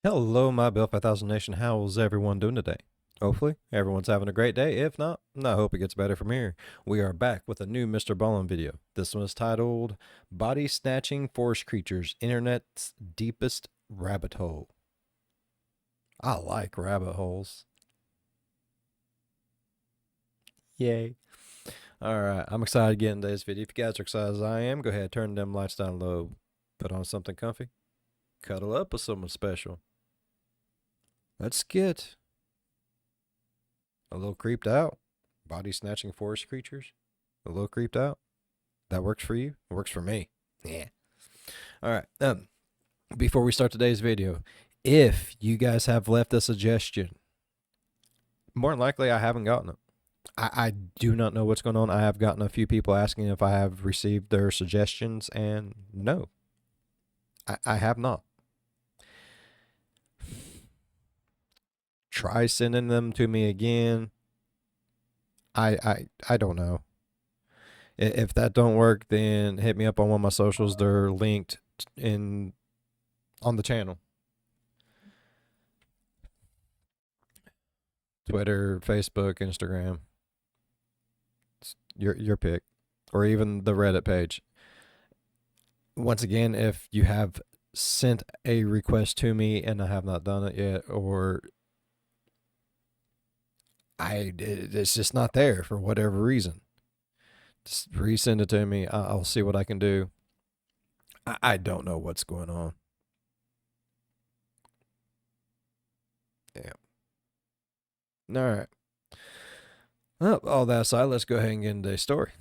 Hello, my Bill 5000 Nation. How's everyone doing today? Hopefully, everyone's having a great day. If not, I hope it gets better from here. We are back with a new MrBallen video. This one is titled Body Snatching Forest Creatures, Internet's Deepest Rabbit Hole. I like rabbit holes. Yay. Alright, I'm excited to get into this video. If you guys are excited as I am, go ahead, turn them lights down low, put on something comfy, cuddle up with someone special. Let's get a little creeped out. Body snatching forest creatures. A little creeped out. That works for you? It works for me. Yeah. Alright. Before we start today's video, if you guys have left a suggestion, more than likely I haven't gotten it. I do not know what's going on. I have gotten a few people asking if I have received their suggestions, and no. I have not. Try sending them to me again. I don't know. If that don't work, then hit me up on one of my socials. They're linked on the channel. Twitter, Facebook, Instagram. It's your pick. Or even the Reddit page. Once again, if you have sent a request to me and I have not done it yet, or it's just not there for whatever reason, just resend it to me. I'll see what I can do. I don't know what's going on. Yeah. All right. Well, all that aside, let's go ahead and get into today's story.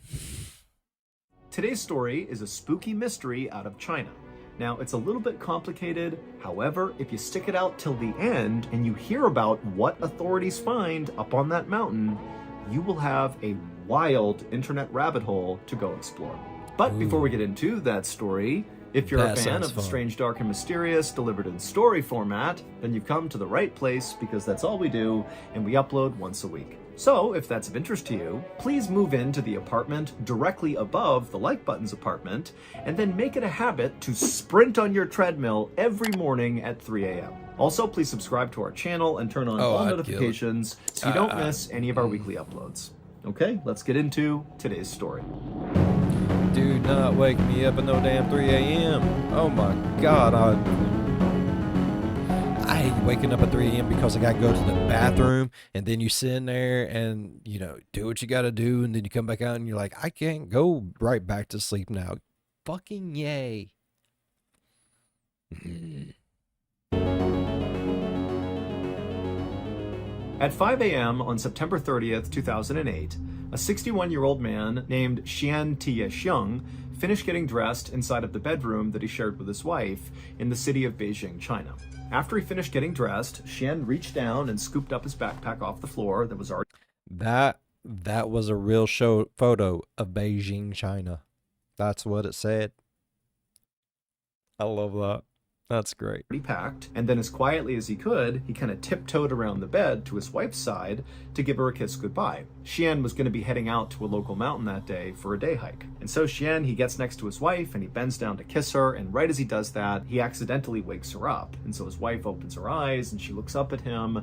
Today's story is a spooky mystery out of China. Now, it's a little bit complicated. However, if you stick it out till the end and you hear about what authorities find up on that mountain, you will have a wild internet rabbit hole to go explore. But before we get into that story, if you're a fan of the strange, dark, and mysterious delivered in story format, then you've come to the right place, because that's all we do, and we upload once a week. So, if that's of interest to you, please move into the apartment directly above the Like Button's apartment, and then make it a habit to sprint on your treadmill every morning at 3 a.m. Also, please subscribe to our channel and turn on all notifications so you don't miss any of our weekly uploads. Okay, let's get into today's story. Do not wake me up at no damn 3 a.m. Oh my God, I hate waking up at 3 a.m. because I gotta go to the bathroom, and then you sit in there and, you know, do what you gotta do, and then you come back out and you're like, I can't go right back to sleep now. Fucking yay. At 5 a.m. on September 30th, 2008, a 61-year-old man named Xian Tiesheng finished getting dressed inside of the bedroom that he shared with his wife in the city of Beijing, China. After he finished getting dressed, Xian reached down and scooped up his backpack off the floor that was already... That was a real photo of Beijing, China. That's what it said. I love that. That's great. packed, and then as quietly as he could, he kind of tiptoed around the bed to his wife's side to give her a kiss goodbye. Xian was going to be heading out to a local mountain that day for a day hike. And so Xian, he gets next to his wife and he bends down to kiss her, and right as he does that, he accidentally wakes her up. And so his wife opens her eyes and she looks up at him,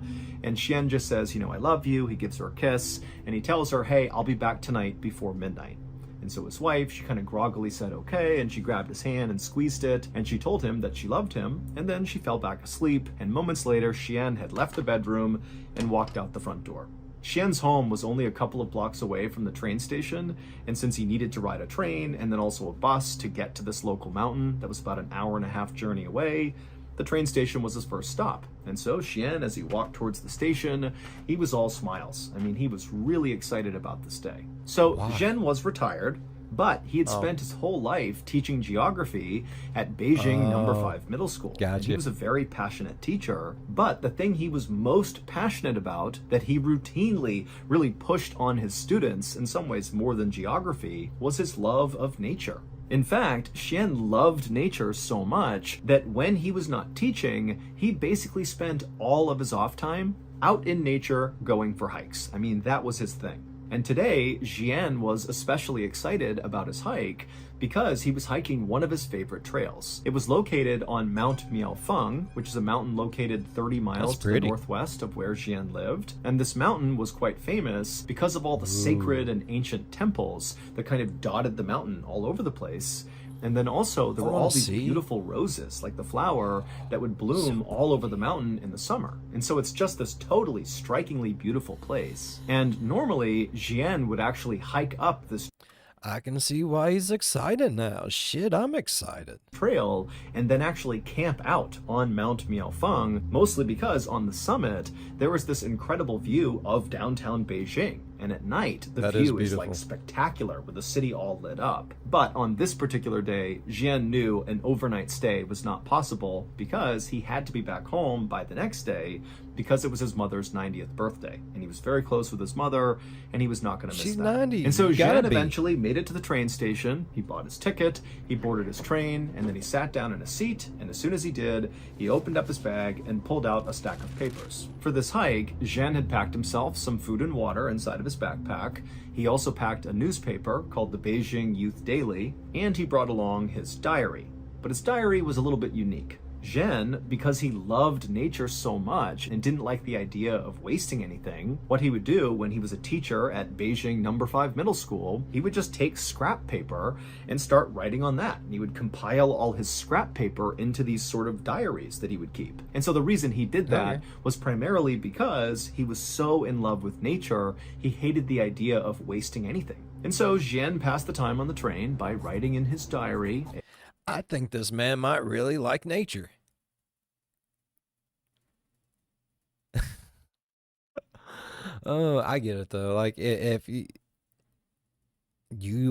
and Xian just says, you know, I love you. He gives her a kiss and he tells her, hey, I'll be back tonight before midnight. And so his wife, she kind of groggily said okay, and she grabbed his hand and squeezed it, and she told him that she loved him, and then she fell back asleep, and moments later, Xian had left the bedroom and walked out the front door. Xian's home was only a couple of blocks away from the train station, and since he needed to ride a train and then also a bus to get to this local mountain that was about an hour-and-a-half journey away, the train station was his first stop. And so Xian, as he walked towards the station, he was all smiles. I mean, he was really excited about this day. So Xian was retired, but he had spent his whole life teaching geography at Beijing No. 5 Middle School. Gotcha. He was a very passionate teacher, but the thing he was most passionate about, that he routinely really pushed on his students, in some ways more than geography, was his love of nature. In fact, Xian loved nature so much that when he was not teaching, he basically spent all of his off time out in nature going for hikes. I mean, that was his thing. And today, Jian was especially excited about his hike because he was hiking one of his favorite trails. It was located on Mount Miaofeng, which is a mountain located 30 miles to the northwest of where Jian lived. And this mountain was quite famous because of all the sacred and ancient temples that kind of dotted the mountain all over the place. And then also there were all these beautiful roses, like the flower, that would bloom all over the mountain in the summer. And so it's just this totally strikingly beautiful place. And normally Jian would actually hike up this I can see why he's excited now. Shit, I'm excited. trail and then actually camp out on Mount Miaofeng, mostly because on the summit there was this incredible view of downtown Beijing. And at night, the view is like spectacular with the city all lit up. But on this particular day, Jian knew an overnight stay was not possible because he had to be back home by the next day because it was his mother's 90th birthday. And he was very close with his mother and he was not going to miss She's that. 90. And so Jian eventually made it to the train station. He bought his ticket, he boarded his train, and then he sat down in a seat. And as soon as he did, he opened up his bag and pulled out a stack of papers. For this hike, Jian had packed himself some food and water inside of his backpack. He also packed a newspaper called the Beijing Youth Daily, and he brought along his diary. But his diary was a little bit unique. Jian, because he loved nature so much and didn't like the idea of wasting anything, what he would do when he was a teacher at Beijing No. 5 Middle School, he would just take scrap paper and start writing on that. And he would compile all his scrap paper into these sort of diaries that he would keep. And so the reason he did that was primarily because he was so in love with nature, he hated the idea of wasting anything. And so Jian passed the time on the train by writing in his diary. I think this man might really like nature. Oh, I get it though. Like if you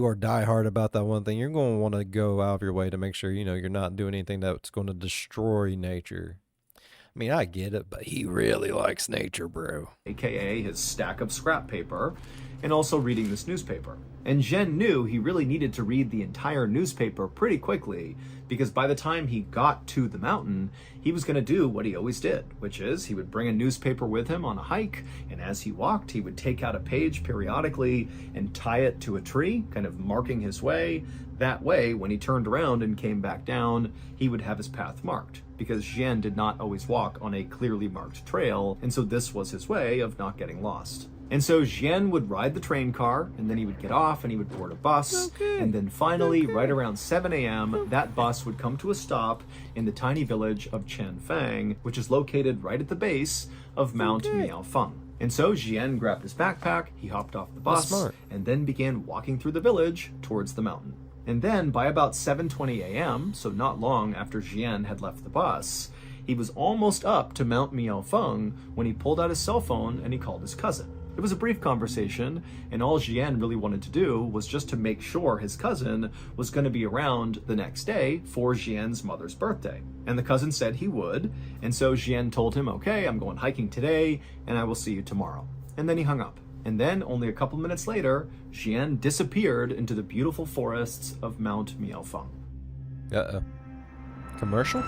are diehard about that one thing, you're going to want to go out of your way to make sure, you know, you're not doing anything that's going to destroy nature. I mean, I get it, but he really likes nature, bro. AKA his stack of scrap paper, and also reading this newspaper. And Jian knew he really needed to read the entire newspaper pretty quickly because by the time he got to the mountain, he was going to do what he always did, which is he would bring a newspaper with him on a hike, and as he walked, he would take out a page periodically and tie it to a tree, kind of marking his way. That way, when he turned around and came back down, he would have his path marked, because Jian did not always walk on a clearly marked trail, and so this was his way of not getting lost. And so Jian would ride the train car, and then he would get off and he would board a bus. And then finally, right around 7 a.m., that bus would come to a stop in the tiny village of Changfang, which is located right at the base of Mount Miaofeng. And so Jian grabbed his backpack, he hopped off the bus, and then began walking through the village towards the mountain. And then by about 7:20 a.m., so not long after Jian had left the bus, he was almost up to Mount Miaofeng when he pulled out his cell phone and he called his cousin. It was a brief conversation, and all Jian really wanted to do was just to make sure his cousin was going to be around the next day for Jian's mother's birthday. And the cousin said he would, and so Jian told him, okay, I'm going hiking today, and I will see you tomorrow. And then he hung up. And then, only a couple minutes later, Jian disappeared into the beautiful forests of Mount Miaofeng. Uh-oh. Commercial?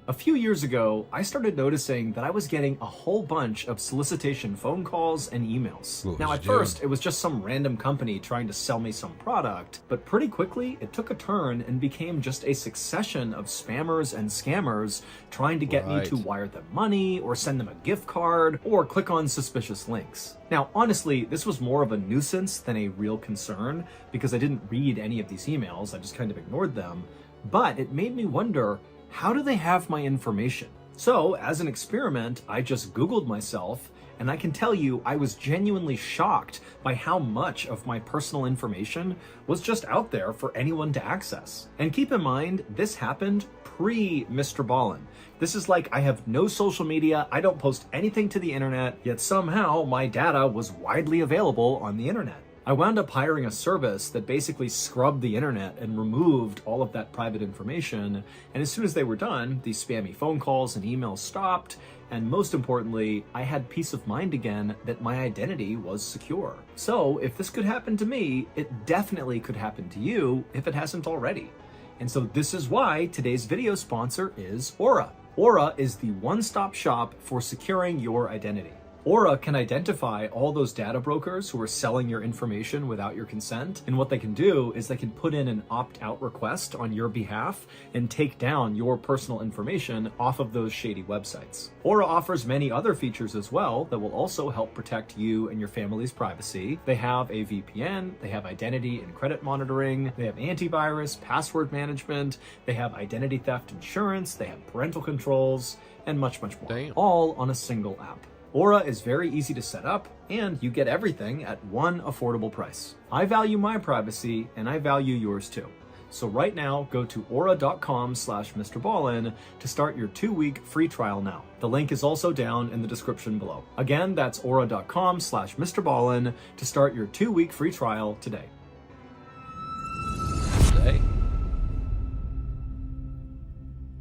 A few years ago, I started noticing that I was getting a whole bunch of solicitation phone calls and emails. Now, at first, it was just some random company trying to sell me some product, but pretty quickly, it took a turn and became just a succession of spammers and scammers trying to get me to wire them money, or send them a gift card, or click on suspicious links. Now, honestly, this was more of a nuisance than a real concern, because I didn't read any of these emails, I just kind of ignored them, but it made me wonder, how do they have my information? So, as an experiment, I just Googled myself, and I can tell you I was genuinely shocked by how much of my personal information was just out there for anyone to access. And keep in mind, this happened pre-MrBallen. This is like I have no social media, I don't post anything to the internet, yet somehow my data was widely available on the internet. I wound up hiring a service that basically scrubbed the internet and removed all of that private information. And as soon as they were done, these spammy phone calls and emails stopped. And most importantly, I had peace of mind again that my identity was secure. So if this could happen to me, it definitely could happen to you if it hasn't already. And so this is why today's video sponsor is Aura. Aura is the one-stop shop for securing your identity. Aura can identify all those data brokers who are selling your information without your consent, and what they can do is they can put in an opt-out request on your behalf and take down your personal information off of those shady websites. Aura offers many other features as well that will also help protect you and your family's privacy. They have a VPN, they have identity and credit monitoring, they have antivirus, password management, they have identity theft insurance, they have parental controls, and much, much more. Damn. All on a single app. Aura is very easy to set up, and you get everything at one affordable price. I value my privacy, and I value yours too. So right now, go to aura.com/MrBallen to start your 2-week free trial now. The link is also down in the description below. Again, that's aura.com/MrBallen to start your 2-week free trial today.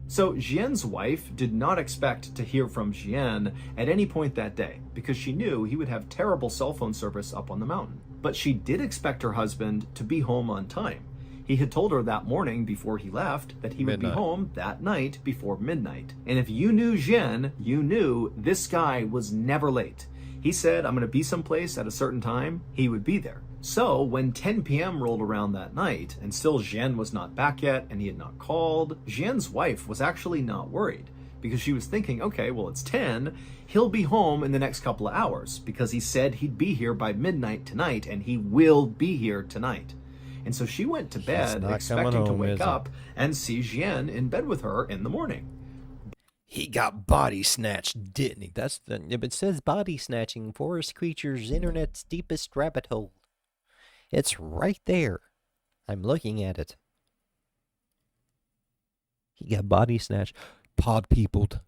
So Jian's wife did not expect to hear from Jian at any point that day because she knew he would have terrible cell phone service up on the mountain. But she did expect her husband to be home on time. He had told her that morning before he left that he would be home that night before midnight. And if you knew Jian, you knew this guy was never late. He said, I'm going to be someplace at a certain time, he would be there. So when 10 p.m. rolled around that night and still Jian was not back yet and he had not called, Jian's wife was actually not worried because she was thinking, okay, well, it's 10, he'll be home in the next couple of hours because he said he'd be here by midnight tonight and he will be here tonight. And so she went to bed expecting to wake up and see Jian in bed with her in the morning. He got body snatched, didn't he? That's the, it says body snatching, forest creatures, internet's deepest rabbit hole. It's right there. I'm looking at it. He got body snatched, pod peopled.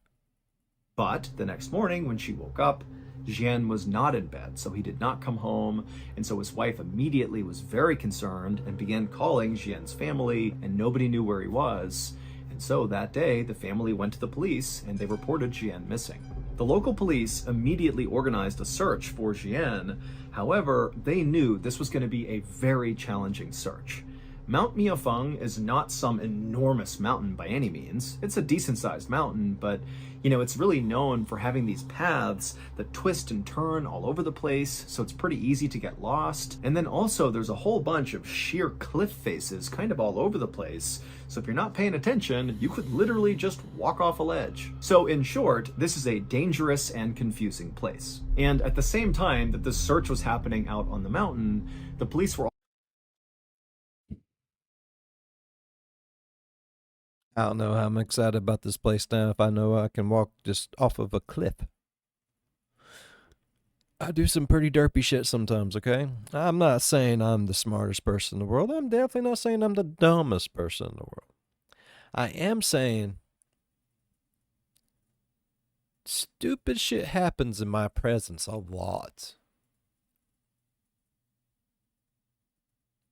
But the next morning when she woke up, Jian was not in bed, so he did not come home, and so his wife immediately was very concerned and began calling Jian's family, and nobody knew where he was. And so that day, the family went to the police and they reported Jian missing. The local police immediately organized a search for Jian. However, they knew this was going to be a very challenging search. Mount Miafeng is not some enormous mountain by any means. It's a decent-sized mountain, but it's really known for having these paths that twist and turn all over the place, so it's pretty easy to get lost. And then also there's a whole bunch of sheer cliff faces kind of all over the place, so if you're not paying attention, you could literally just walk off a ledge. So in short, this is a dangerous and confusing place. And at the same time that this search was happening out on the mountain, the police were I don't know how I'm excited about this place now if I know I can walk just off of a cliff. I do some pretty derpy shit sometimes, okay? I'm not saying I'm the smartest person in the world. I'm definitely not saying I'm the dumbest person in the world. I am saying stupid shit happens in my presence a lot.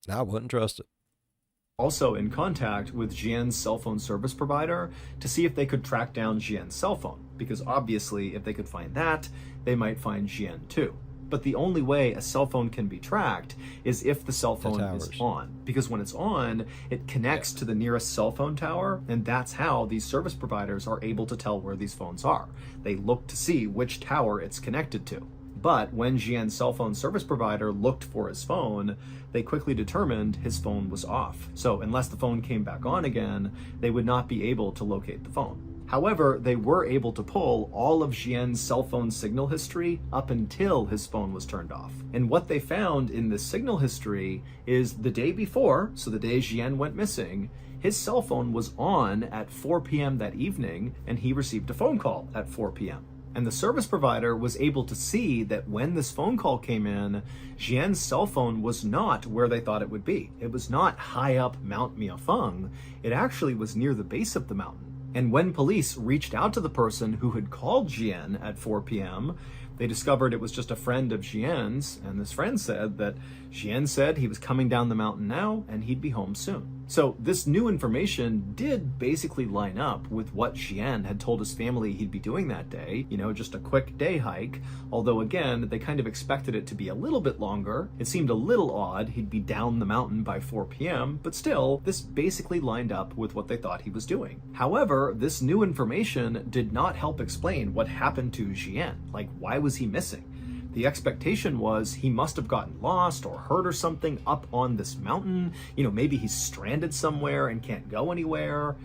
I wouldn't trust it. Also in contact with Jian's cell phone service provider to see if they could track down Jian's cell phone, because obviously if they could find that, they might find Jian too. But the only way a cell phone can be tracked is if the cell phone is on, because when it's on, it connects to the nearest cell phone tower, and that's how these service providers are able to tell where these phones are. They look to see which tower it's connected to. But when Jian's cell phone service provider looked for his phone, they quickly determined his phone was off. So unless the phone came back on again, they would not be able to locate the phone. However, they were able to pull all of Jian's cell phone signal history up until his phone was turned off. And what they found in this signal history is the day before, so the day Jian went missing, his cell phone was on at 4 p.m. that evening, and he received a phone call at 4 p.m. And the service provider was able to see that when this phone call came in, Jian's cell phone was not where they thought it would be. It was not high up Mount Miafeng. It actually was near the base of the mountain. And when police reached out to the person who had called Jian at 4 p.m., they discovered it was just a friend of Jian's, and this friend said that Jian said he was coming down the mountain now and he'd be home soon. So this new information did basically line up with what Jian had told his family he'd be doing that day, just a quick day hike, although again, they kind of expected it to be a little bit longer. It seemed a little odd he'd be down the mountain by 4 p.m., but still, this basically lined up with what they thought he was doing. However, this new information did not help explain what happened to Jian. Like, why was he missing? The expectation was he must have gotten lost or hurt or something up on this mountain. Maybe he's stranded somewhere and can't go anywhere.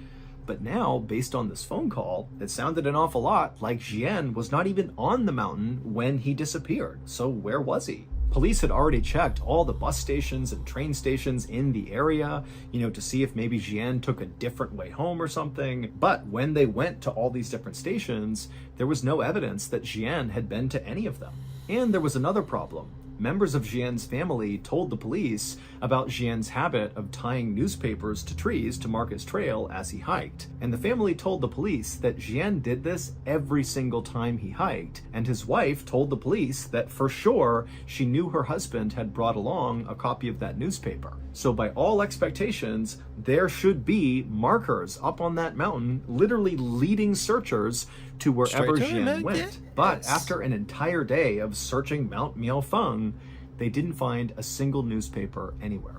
But now, based on this phone call, it sounded an awful lot like Jian was not even on the mountain when he disappeared. So where was he? Police had already checked all the bus stations and train stations in the area, to see if maybe Jian took a different way home or something. But when they went to all these different stations, there was no evidence that Jian had been to any of them. And there was another problem. Members of Jian's family told the police about Jian's habit of tying newspapers to trees to mark his trail as he hiked. And the family told the police that Jian did this every single time he hiked. And his wife told the police that for sure she knew her husband had brought along a copy of that newspaper. So by all expectations, there should be markers up on that mountain, literally leading searchers to wherever Jian went. But after an entire day of searching Mount Miaofeng, they didn't find a single newspaper anywhere.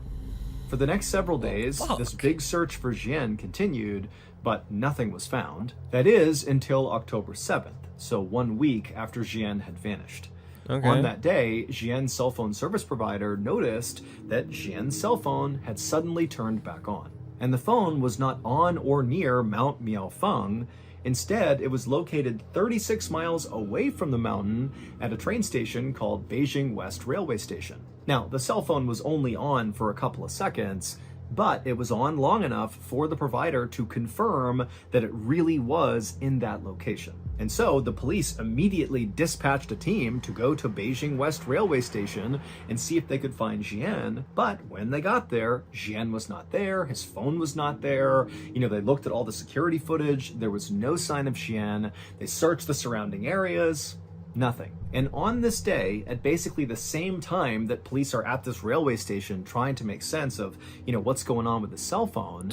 For the next several days, this big search for Jian continued, but nothing was found. That is until October 7th, so 1 week after Jian had vanished. Okay. On that day, Jian's cell phone service provider noticed that Jian's cell phone had suddenly turned back on. And the phone was not on or near Mount Miaofeng. Instead, it was located 36 miles away from the mountain at a train station called Beijing West Railway Station. Now, the cell phone was only on for a couple of seconds, but it was on long enough for the provider to confirm that it really was in that location. And so the police immediately dispatched a team to go to Beijing West Railway Station and see if they could find Jian. But when they got there, Jian was not there, his phone was not there. They looked at all the security footage, there was no sign of Jian. They searched the surrounding areas. Nothing. And on this day, at basically the same time that police are at this railway station trying to make sense of, what's going on with the cell phone,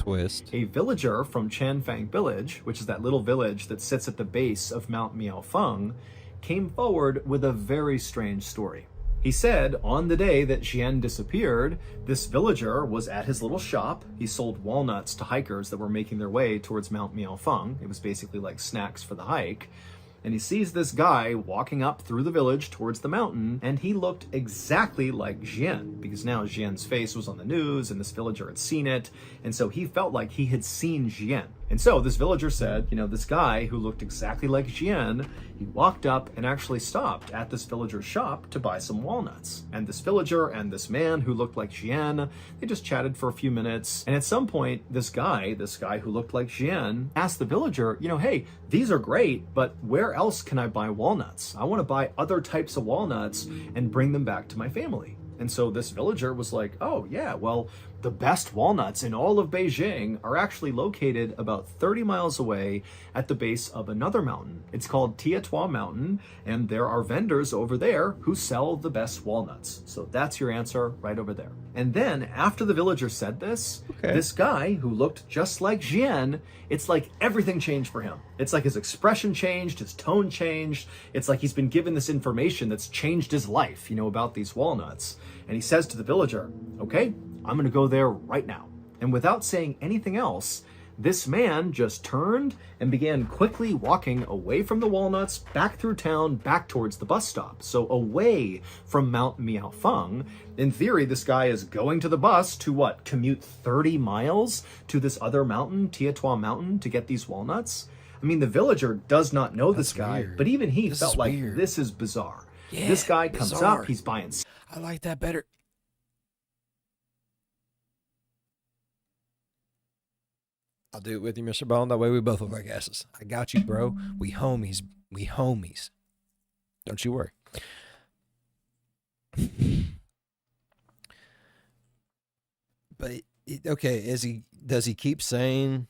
a villager from Chanfang Village, which is that little village that sits at the base of Mount Miaofeng, came forward with a very strange story. He said on the day that Jian disappeared, this villager was at his little shop. He sold walnuts to hikers that were making their way towards Mount Miaofeng. It was basically like snacks for the hike. And he sees this guy walking up through the village towards the mountain, and he looked exactly like Jian, because now Jian's face was on the news and this villager had seen it, and so he felt like he had seen Jian. And so this villager said, this guy who looked exactly like Jian, he walked up and actually stopped at this villager's shop to buy some walnuts. And this villager and this man who looked like Jian, they just chatted for a few minutes. And at some point, this guy who looked like Jian, asked the villager, hey, these are great, but where else can I buy walnuts? I want to buy other types of walnuts and bring them back to my family. And so this villager was like, oh yeah, well, the best walnuts in all of Beijing are actually located about 30 miles away at the base of another mountain. It's called Tietua Mountain, and there are vendors over there who sell the best walnuts. So that's your answer right over there. And then after the villager said this, this guy who looked just like Jian, it's like everything changed for him. It's like his expression changed, his tone changed. It's like he's been given this information that's changed his life, about these walnuts. And he says to the villager, okay, I'm gonna go there right now. And without saying anything else, this man just turned and began quickly walking away from the walnuts, back through town, back towards the bus stop. So away from Mount Miaofeng. In theory, this guy is going to the bus to what? Commute 30 miles to this other mountain, Tietua Mountain, to get these walnuts? I mean, the villager does not know this guy, but even he felt like this is bizarre. Yeah, this guy comes up, he's buying. I like that better. I'll do it with you, MrBallen. That way we both look like asses. I got you, bro. We homies. We homies. Don't you worry. But okay, does he keep saying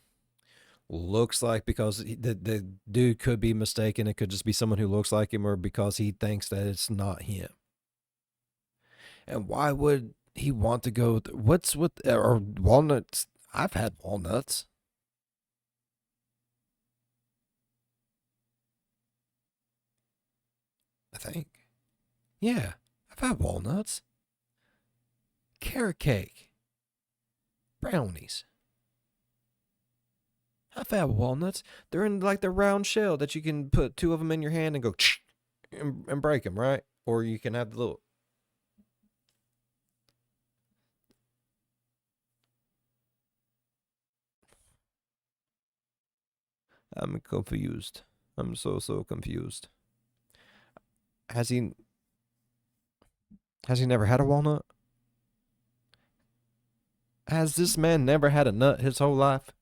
looks like, because the dude could be mistaken? It could just be someone who looks like him, or because he thinks that it's not him. And why would he want to go? What's with, or walnuts? I've had walnuts. I think. Yeah, I've had walnuts. Carrot cake. Brownies. I've had walnuts. They're in like the round shell that you can put two of them in your hand and go and break them, right? Or you can have the little. I'm confused. I'm so confused. Has he never had a walnut? Has this man never had a nut his whole life?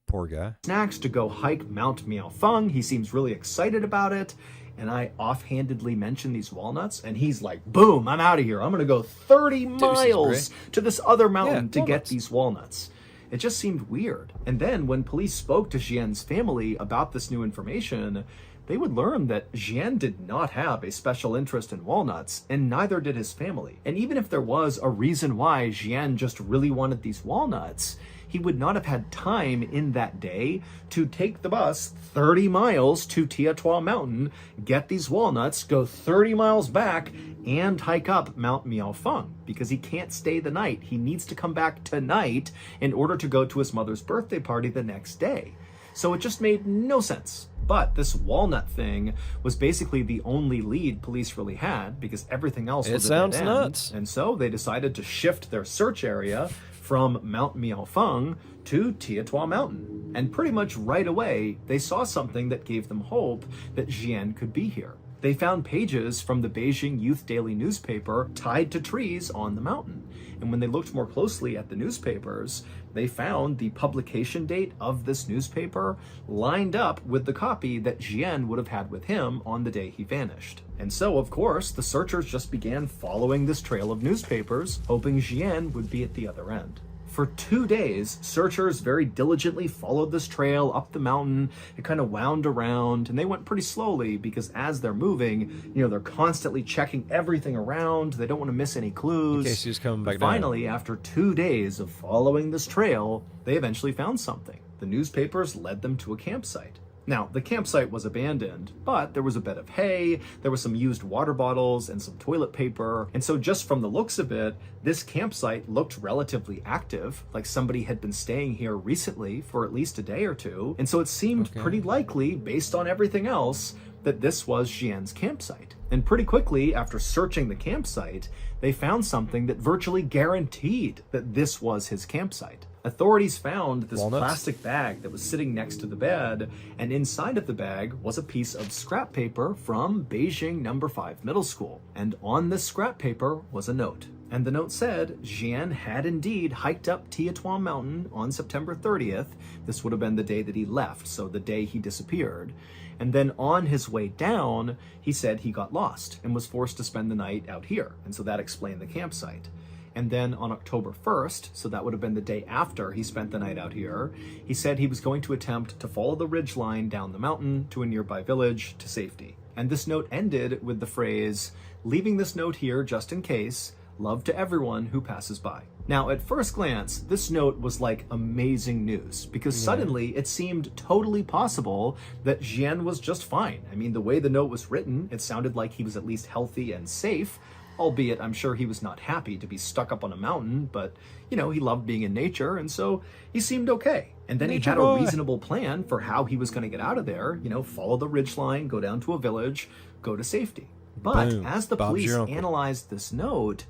Poor guy. Snacks to go hike Mount Miaofeng. He seems really excited about it. And I offhandedly mention these walnuts, and he's like, boom, I'm out of here. I'm going to go 30 miles to this other mountain to get these walnuts. It just seemed weird. And then when police spoke to Jian's family about this new information, they would learn that Jian did not have a special interest in walnuts, and neither did his family. And even if there was a reason why Jian just really wanted these walnuts, he would not have had time in that day to take the bus 30 miles to Tiatua Mountain, get these walnuts, go 30 miles back, and hike up Mount Miaofeng, because he can't stay the night. He needs to come back tonight in order to go to his mother's birthday party the next day. So it just made no sense. But this walnut thing was basically the only lead police really had, because everything else was a dead end. It sounds nuts. And so they decided to shift their search area from Mount Miaofeng to Tiatua Mountain. And pretty much right away, they saw something that gave them hope that Jian could be here. They found pages from the Beijing Youth Daily newspaper tied to trees on the mountain. And when they looked more closely at the newspapers, they found the publication date of this newspaper lined up with the copy that Jian would have had with him on the day he vanished. And so, of course, the searchers just began following this trail of newspapers, hoping Jian would be at the other end. For 2 days, searchers very diligently followed this trail up the mountain. It kind of wound around, and they went pretty slowly because as they're moving, they're constantly checking everything around. They don't want to miss any clues. In case he's coming back Finally, down. after 2 days of following this trail, they eventually found something. The newspapers led them to a campsite. Now, the campsite was abandoned, but there was a bed of hay, there was some used water bottles, and some toilet paper. And so just from the looks of it, this campsite looked relatively active, like somebody had been staying here recently for at least a day or two. And so it seemed pretty likely, based on everything else, that this was Jian's campsite. And pretty quickly, after searching the campsite, they found something that virtually guaranteed that this was his campsite. Authorities found this plastic bag that was sitting next to the bed, and inside of the bag was a piece of scrap paper from Beijing No. 5 Middle School. And on this scrap paper was a note. And the note said Jian had indeed hiked up Tiatua Mountain on September 30th. This would have been the day that he left, so the day he disappeared. And then on his way down, he said he got lost and was forced to spend the night out here. And so that explained the campsite. And then on October 1st, so that would have been the day after he spent the night out here, he said he was going to attempt to follow the ridge line down the mountain to a nearby village to safety. And this note ended with the phrase, "Leaving this note here just in case. Love to everyone who passes by." Now, at first glance, this note was like amazing news because suddenly it seemed totally possible that Jian was just fine. I mean, the way the note was written, it sounded like he was at least healthy and safe, albeit I'm sure he was not happy to be stuck up on a mountain, but, he loved being in nature, and so he seemed okay. And then he had a reasonable plan for how he was going to get out of there, follow the ridgeline, go down to a village, go to safety. But as the police analyzed this note,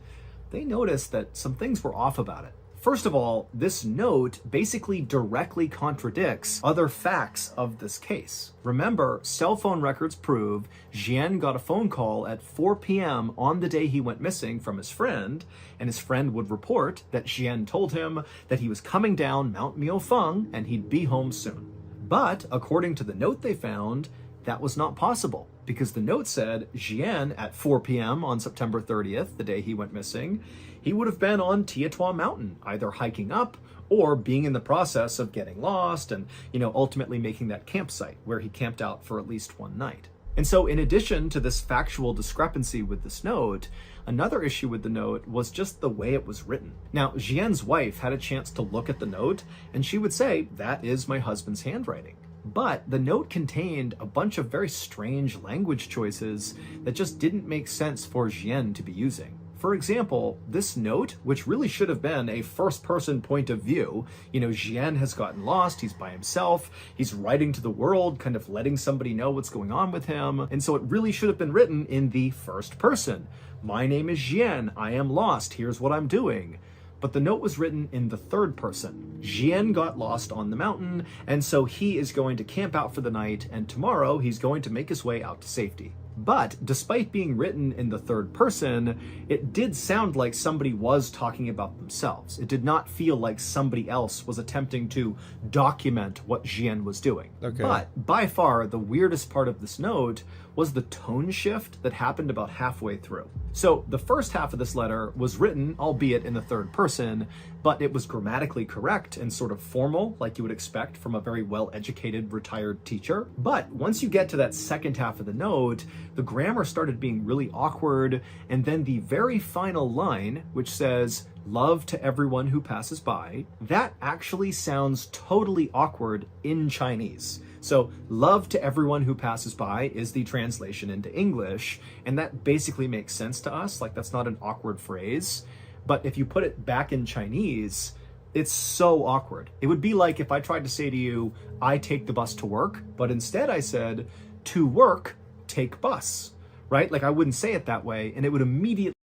they noticed that some things were off about it. First of all, this note basically directly contradicts other facts of this case. Remember, cell phone records prove Jian got a phone call at 4 p.m. on the day he went missing from his friend, and his friend would report that Jian told him that he was coming down Mount Miaofeng and he'd be home soon. But according to the note they found, that was not possible, because the note said Jian at 4 p.m. on September 30th, the day he went missing, he would have been on Tiatua Mountain, either hiking up or being in the process of getting lost and, ultimately making that campsite where he camped out for at least one night. And so in addition to this factual discrepancy with this note, another issue with the note was just the way it was written. Now, Jian's wife had a chance to look at the note, and she would say, that is my husband's handwriting. But the note contained a bunch of very strange language choices that just didn't make sense for Jian to be using. For example, this note, which really should have been a first-person point of view, Jian has gotten lost, he's by himself, he's writing to the world, kind of letting somebody know what's going on with him, and so it really should have been written in the first person. My name is Jian, I am lost, here's what I'm doing. But the note was written in the third person. Jian got lost on the mountain, and so he is going to camp out for the night, and tomorrow he's going to make his way out to safety. But despite being written in the third person, it did sound like somebody was talking about themselves. It did not feel like somebody else was attempting to document what Jian was doing. Okay. But by far, the weirdest part of this note was the tone shift that happened about halfway through. So the first half of this letter was written, albeit in the third person, but it was grammatically correct and sort of formal, like you would expect from a very well-educated retired teacher. But once you get to that second half of the note, the grammar started being really awkward, and then the very final line, which says, "Love to everyone who passes by," that actually sounds totally awkward in Chinese. So "love to everyone who passes by" is the translation into English, and that basically makes sense to us, like that's not an awkward phrase. But if you put it back in Chinese, it's so awkward. It would be like if I tried to say to you, "I take the bus to work," but instead I said, "To work, take bus," right? Like I wouldn't say it that way, and it would immediately...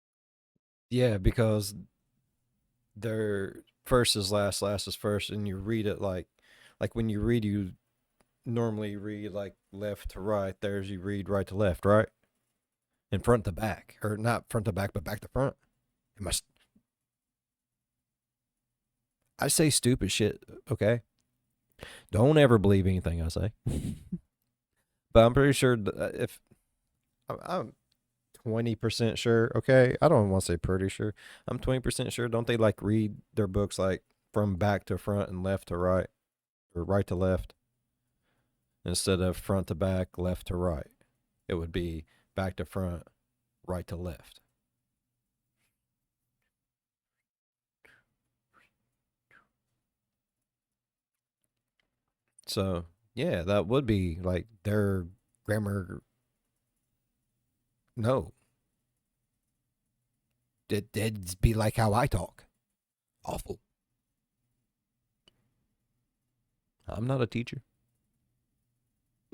Yeah, because they're first is last, last is first, and you read it like when you read, you normally read like left to right. There's you read right to left, right? And front to back, or not front to back, but back to front. It must. I say stupid shit, okay? Don't ever believe anything I say. But I'm pretty sure if I'm 20% sure, okay? I don't want to say pretty sure. I'm 20% sure. Don't they like read their books like from back to front and left to right, or right to left, instead of front to back, left to right? It would be back to front, right to left. So, yeah, that would be like their grammar. No. It'd be like how I talk. Awful. I'm not a teacher.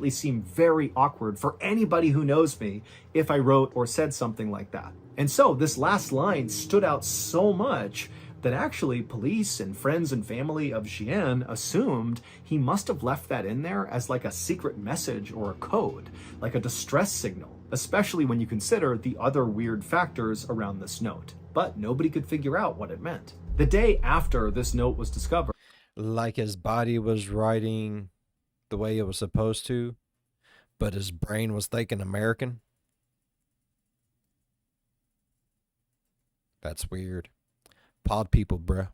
seem very awkward for anybody who knows me if I wrote or said something like that. And so this last line stood out so much that actually police and friends and family of Jian assumed he must have left that in there as like a secret message or a code, like a distress signal, especially when you consider the other weird factors around this note. But nobody could figure out what it meant. The day after this note was discovered, Like his body was writing the way it was supposed to, but his brain was thinking American. That's weird. Pod people, bruh.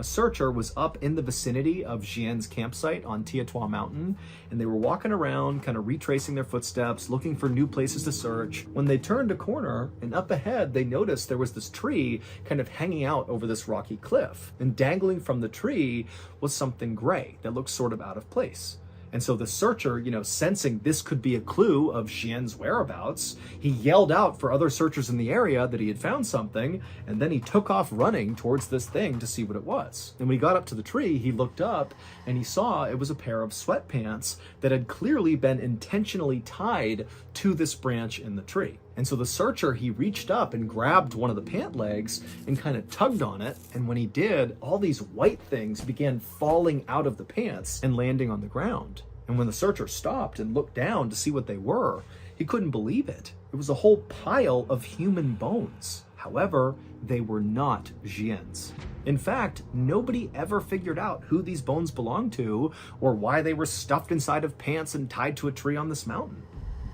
a searcher was up in the vicinity of Jian's campsite on Tietua Mountain, and they were walking around, kind of retracing their footsteps, looking for new places to search. When they turned a corner, and up ahead, they noticed there was this tree kind of hanging out over this rocky cliff, and dangling from the tree was something gray that looked sort of out of place. And so the searcher, sensing this could be a clue of Jian's whereabouts, he yelled out for other searchers in the area that he had found something, and then he took off running towards this thing to see what it was. And when he got up to the tree, he looked up and he saw it was a pair of sweatpants that had clearly been intentionally tied to this branch in the tree. And so the searcher, he reached up and grabbed one of the pant legs and kind of tugged on it. And when he did, all these white things began falling out of the pants and landing on the ground. And when the searcher stopped and looked down to see what they were, he couldn't believe it. It was a whole pile of human bones. However, they were not Jian's. In fact, nobody ever figured out who these bones belonged to or why they were stuffed inside of pants and tied to a tree on this mountain.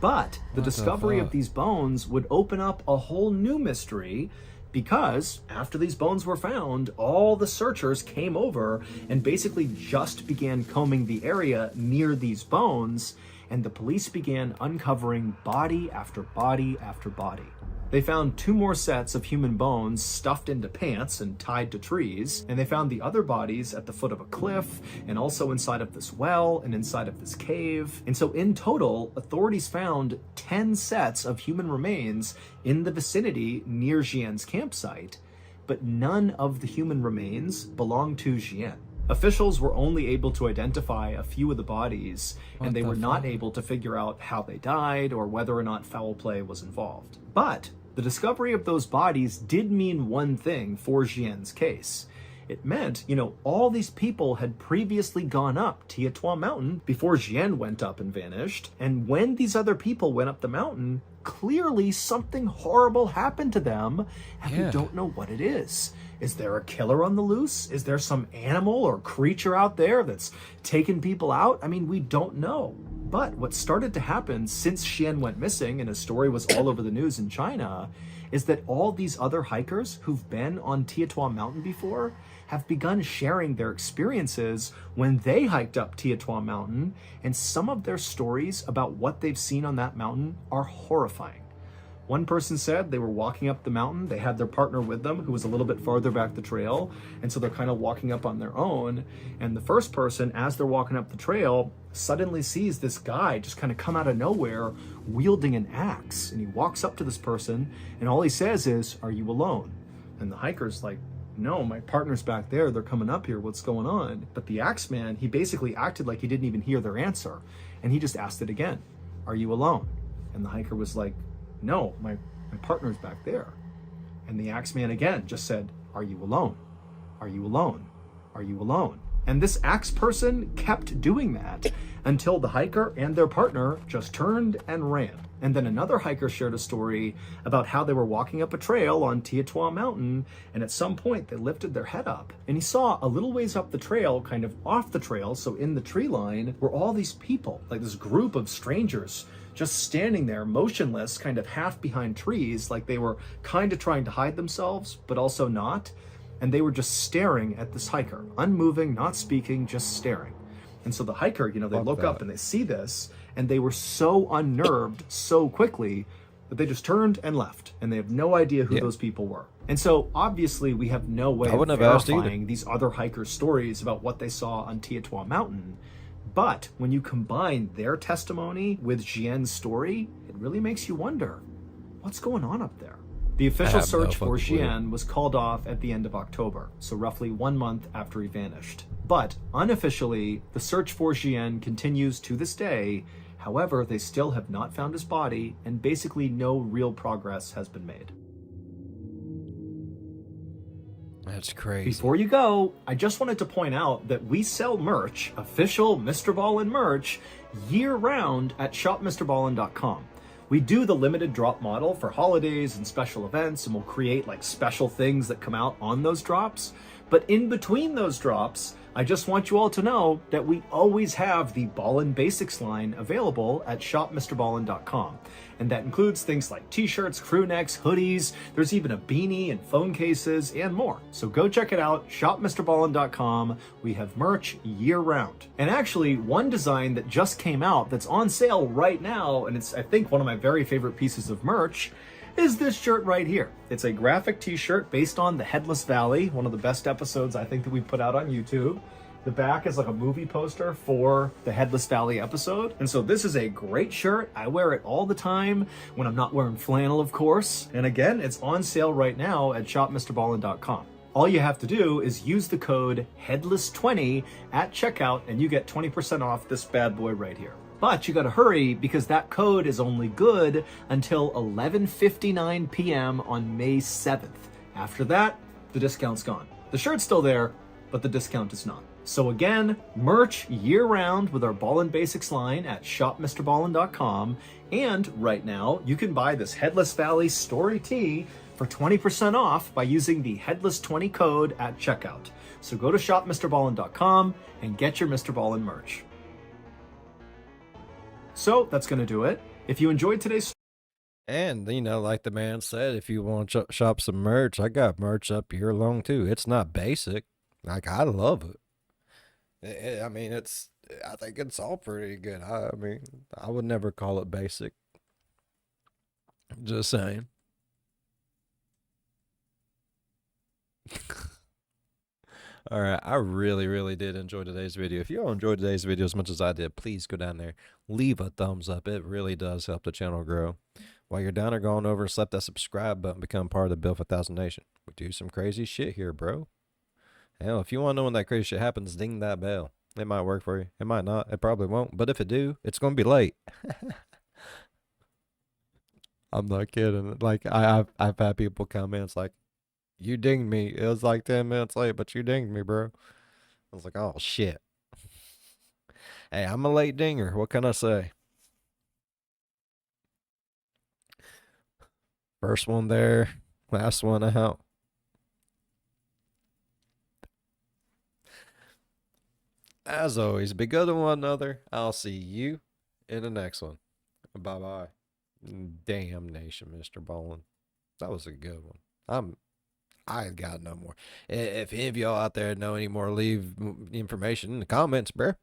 But the discovery of these bones would open up a whole new mystery, because after these bones were found, all the searchers came over and basically just began combing the area near these bones, and the police began uncovering body after body after body. They found 2 more sets of human bones stuffed into pants and tied to trees, and they found the other bodies at the foot of a cliff, and also inside of this well, and inside of this cave. And so in total, authorities found 10 sets of human remains in the vicinity near Jian's campsite, but none of the human remains belonged to Jian. Officials were only able to identify a few of the bodies, and they were not able to figure out how they died or whether or not foul play was involved. But the discovery of those bodies did mean one thing for Jian's case. It meant, all these people had previously gone up Tietua Mountain before Jian went up and vanished. And when these other people went up the mountain, clearly something horrible happened to them, and we don't know what it is. Is there a killer on the loose? Is there some animal or creature out there that's taken people out? I mean, we don't know. But what started to happen since Xian went missing and his story was all over the news in China is that all these other hikers who've been on Tietua Mountain before have begun sharing their experiences when they hiked up Tietua Mountain, and some of their stories about what they've seen on that mountain are horrifying. One person said they were walking up the mountain, they had their partner with them who was a little bit farther back the trail, and so they're kind of walking up on their own, and the first person, as they're walking up the trail, suddenly sees this guy just kind of come out of nowhere wielding an axe, and he walks up to this person, and all he says is, "Are you alone?" And the hiker's like, "No, my partner's back there, they're coming up here, what's going on?" But the axe man, he basically acted like he didn't even hear their answer, and he just asked it again, "Are you alone?" And the hiker was like, "No, my partner's back there." And the axe man again just said, "Are you alone? Are you alone? Are you alone?" And this axe person kept doing that until the hiker and their partner just turned and ran. And then another hiker shared a story about how they were walking up a trail on Tietua Mountain, and at some point they lifted their head up, and he saw a little ways up the trail, kind of off the trail, so in the tree line, were all these people, like this group of strangers, just standing there motionless, kind of half behind trees, like they were kind of trying to hide themselves, but also not. And they were just staring at this hiker, unmoving, not speaking, just staring. And so the hiker, they look up and they see this, and they were so unnerved so quickly that they just turned and left, and they have no idea who those people were. And so obviously we have no way of verifying these other hikers' stories about what they saw on Tietua Mountain. But when you combine their testimony with Jian's story, it really makes you wonder, what's going on up there? The official search for Jian was called off at the end of October, so roughly 1 month after he vanished. But unofficially, the search for Jian continues to this day. However, they still have not found his body, and basically no real progress has been made. That's crazy. Before you go, I just wanted to point out that we sell merch, official MrBallen merch, year-round at shopmrballen.com. We do the limited drop model for holidays and special events, and we'll create like special things that come out on those drops. But in between those drops, I just want you all to know that we always have the Ballen Basics line available at shopmrballen.com. And that includes things like t-shirts, crew necks, hoodies, there's even a beanie and phone cases and more. So go check it out, shopmrballen.com. We have merch year round. And actually one design that just came out that's on sale right now, and it's I think one of my very favorite pieces of merch, is this shirt right here. It's a graphic t-shirt based on the Headless Valley, one of the best episodes I think that we put out on YouTube. The back is like a movie poster for the Headless Valley episode. And so this is a great shirt. I wear it all the time when I'm not wearing flannel, of course. And again, it's on sale right now at shopmrballen.com. All you have to do is use the code HEADLESS20 at checkout and you get 20% off this bad boy right here. But you gotta hurry because that code is only good until 11:59 p.m. on May 7th. After that, the discount's gone. The shirt's still there, but the discount is not. So again, merch year-round with our Ballen Basics line at shopmrballen.com. And right now, you can buy this Headless Valley Story Tee for 20% off by using the Headless20 code at checkout. So go to shopmrballen.com and get your MrBallen merch. So that's going to do it. If you enjoyed today's... And, like the man said, if you want to shop some merch, I got merch up here long too. It's not basic. Like, I love it. I mean, it's I think it's all pretty good. I mean, I would never call it basic. Just saying. All right, I really, really did enjoy today's video. If you all enjoyed today's video as much as I did, please go down there, leave a thumbs up. It really does help the channel grow. While you're down there, going over and slap that subscribe button, become part of the Build for 1000 Nation. We do some crazy shit here, bro. Hell, if you want to know when that crazy shit happens, ding that bell. It might work for you. It might not. It probably won't. But if it do, it's gonna be late. I'm not kidding. Like I've had people comments like, "You dinged me. It was like 10 minutes late, but you dinged me, bro." I was like, "Oh shit." Hey, I'm a late dinger. What can I say? First one there, last one out. As always, be good to one another. I'll see you in the next one. Bye bye. Damnation, MrBallen. That was a good one. I got no more. If any of y'all out there know any more, leave information in the comments, bruh.